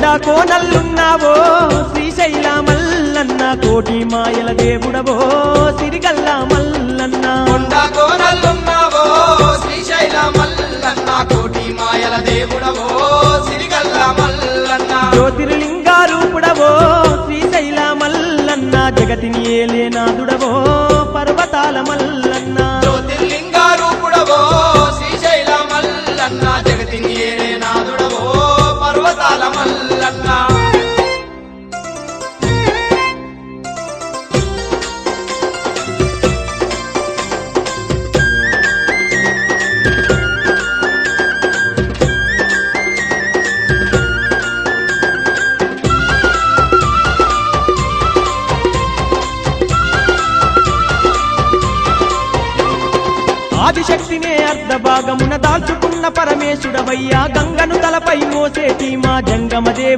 కొండ కోనల్లున్నావో శ్రీశైల మల్లన్న కోటి మాయల దేవుడవో సిరిగల్ల మల్లన్న కొండ కోనల్లున్నావో శ్రీశైల మల్లన్న కోటి మాయల దేవుడవో సిరిగల్ల మల్లన్న జ్యోతిర్లింగారూపుడవో శ్రీశైల మల్లన్న జగతిని ఏలేనాథుడవో పర్వతాల మల్లన్న జ్యోతిర్లింగారూపుడవో శ్రీశైల మల్లన్న జగతిని ఏలేనాథుడవో పర్వతాల మల్లన్న ఆదిశక్తినే అర్ధభాగమున దాల్చుకున్న పరమేశుడవయ్యా గంగను తలపై మోసేటి మా జంగమదేవ